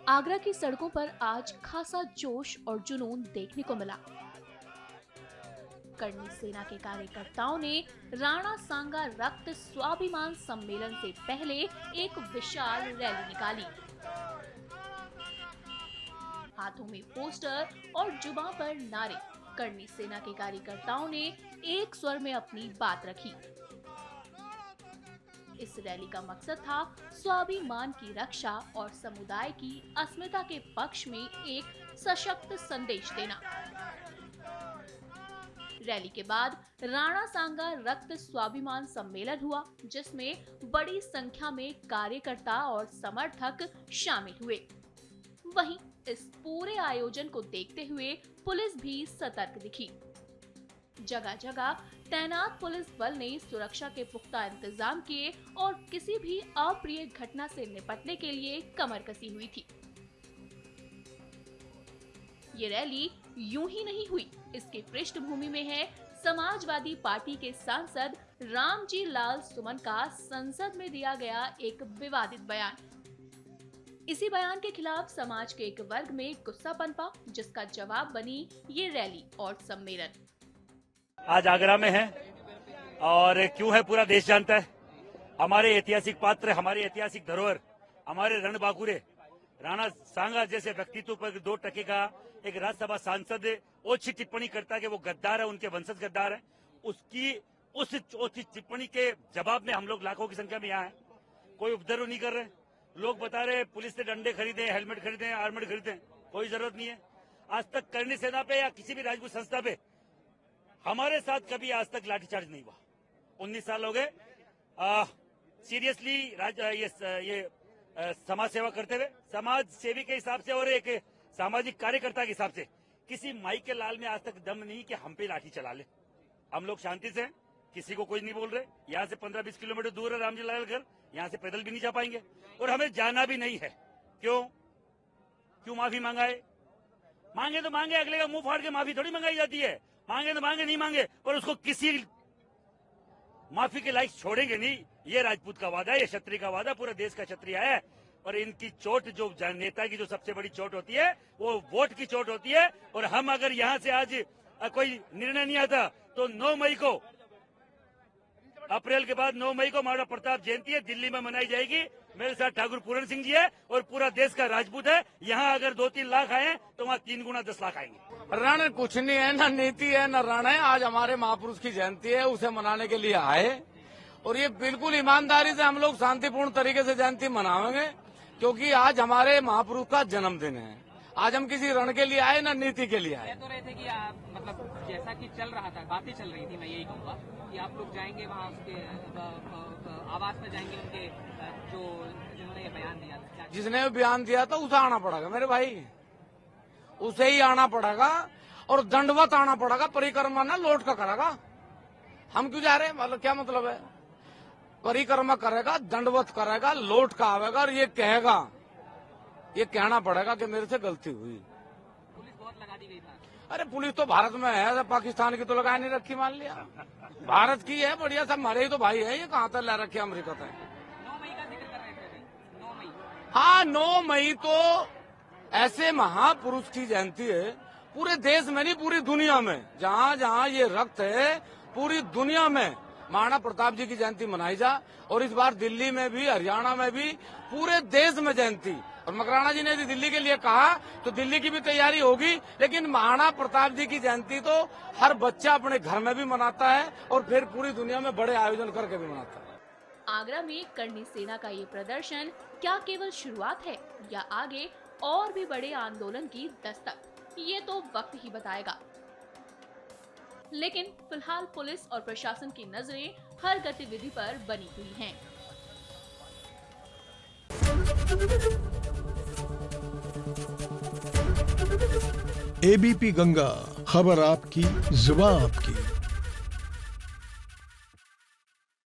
आगरा की सड़कों पर आज खासा जोश और जुनून देखने को मिला। करनी सेना के कार्यकर्ताओं ने राणा सांगा रक्त स्वाभिमान सम्मेलन से पहले एक विशाल रैली निकाली। हाथों में पोस्टर और जुबां पर नारे, करनी सेना के कार्यकर्ताओं ने एक स्वर में अपनी बात रखी। इस रैली का मकसद था स्वाभिमान की रक्षा और समुदाय की अस्मिता के पक्ष में एक सशक्त संदेश देना। रैली के बाद राणा सांगा रक्त स्वाभिमान सम्मेलन हुआ, जिसमें बड़ी संख्या में कार्यकर्ता और समर्थक शामिल हुए। वहीं इस पूरे आयोजन को देखते हुए पुलिस भी सतर्क दिखी। जगह जगह तैनात पुलिस बल ने सुरक्षा के पुख्ता इंतजाम किए और किसी भी अप्रिय घटना से निपटने के लिए कमर कसी हुई थी। ये रैली यूं ही नहीं हुई, इसके पृष्ठभूमि में है समाजवादी पार्टी के सांसद रामजी लाल सुमन का संसद में दिया गया एक विवादित बयान। इसी बयान के खिलाफ समाज के एक वर्ग में गुस्सा पनपा, जिसका जवाब बनी ये रैली और सम्मेलन। आज आगरा में है और क्यों है पूरा देश जानता है। हमारे ऐतिहासिक पात्र, हमारी ऐतिहासिक धरोहर, हमारे रणबांकुरे राणा सांगा जैसे व्यक्तित्व पर 2 टके का एक राज्यसभा सांसद ओछी टिप्पणी करता है कि वो गद्दार है, उनके वंशज गद्दार है। उसकी उस ओछी टिप्पणी के जवाब में हम लोग लाखों की संख्या में यहाँ हैं। कोई उपद्रव नहीं कर रहे। लोग बता रहे पुलिस से डंडे खरीदे, हेलमेट खरीदे, आर्मेड खरीदे, कोई जरूरत नहीं है। आज तक करनी सेना पे या किसी भी राजपूत संस्था पे हमारे साथ कभी आज तक लाठीचार्ज नहीं हुआ। 19 साल हो गए सीरियसली ये समाज सेवा करते हुए, समाज सेवी के हिसाब से और एक सामाजिक कार्यकर्ता के हिसाब से किसी माई के लाल में आज तक दम नहीं कि हम पे लाठी चला ले। हम लोग शांति से, किसी को कोई नहीं बोल रहे। यहाँ से 15-20 किलोमीटर दूर है रामजी लाल घर, यहाँ से पैदल भी नहीं जा पाएंगे और हमें जाना भी नहीं है। क्यों माफी मांगाए? मांगे तो मांगे, अगले का मुंह फाड़ के माफी थोड़ी मंगाई जाती है। मांगे तो मांगे, नहीं मांगे पर उसको किसी माफी के लायक छोड़ेंगे नहीं। ये राजपूत का वादा है, ये क्षत्रिय का वादा, पूरे देश का क्षत्रिय है। और इनकी चोट, जो नेता की जो सबसे बड़ी चोट होती है वो वोट की चोट होती है। और हम अगर यहाँ से आज कोई निर्णय नहीं आता तो 9 मई को, अप्रैल के बाद 9 मई को महाराणा प्रताप जयंती है, दिल्ली में मनाई जाएगी। मेरे साथ ठाकुर पूरण सिंह जी है और पूरा देश का राजपूत है। यहाँ अगर 2-3 लाख आए तो वहाँ 3 गुना 10 लाख आएंगे। रण कुछ नहीं है, न नीति है, न रण है। आज हमारे महापुरुष की जयंती है, उसे मनाने के लिए आए और ये बिल्कुल ईमानदारी से हम लोग शांतिपूर्ण तरीके से जयंती मनाएंगे, क्योंकि आज हमारे महापुरुष का जन्मदिन है। आज हम किसी रण के लिए आए, न नीति के लिए आए। कह तो रहे थे कि मतलब जैसा कि चल रहा था, बातें चल रही थी, मैं यही कहूँगा कि आप लोग जाएंगे वहाँ उसके आवास में जाएंगे, उनके जिन्होंने ये बयान दिया था। जिसने बयान दिया था उसे आना पड़ेगा मेरे भाई, उसे ही आना पड़ेगा और दंडवत आना पड़ेगा। परिक्रमा ना लौट का करेगा। हम क्यों जा रहे हैं? मतलब क्या मतलब है? परिक्रमा करेगा, दंडवत करेगा, लौट का आवेगा और ये कहेगा, ये कहना पड़ेगा कि मेरे से गलती हुई। पुलिस बहुत लगा दी गई था। अरे पुलिस तो भारत में है, पाकिस्तान की तो लगा नहीं रखी। मान लिया भारत की है, बढ़िया, सब हमारे ही तो भाई है। ये कहाँ तक ला रखे अमेरिका तक? 9 मई का जिक्र कर रहे थे। 9 मई, हाँ 9 मई तो ऐसे महापुरुष की जयंती है पूरे देश में नहीं, पूरी दुनिया में। जहाँ जहाँ ये रक्त है, पूरी दुनिया में महाराणा प्रताप जी की जयंती मनाई जा। और इस बार दिल्ली में भी, हरियाणा में भी, पूरे देश में जयंती। और मकराना जी ने यदि दिल्ली के लिए कहा तो दिल्ली की भी तैयारी होगी, लेकिन महाराणा प्रताप जी की जयंती तो हर बच्चा अपने घर में भी मनाता है और फिर पूरी दुनिया में बड़े आयोजन करके भी मनाता है। आगरा में करनी सेना का ये प्रदर्शन क्या केवल शुरुआत है या आगे और भी बड़े आंदोलन की दस्तक, ये तो वक्त ही बताएगा। लेकिन फिलहाल पुलिस और प्रशासन की नजरें हर गतिविधि पर बनी हुई हैं। एबीपी गंगा, खबर आपकी, जुबान आपकी।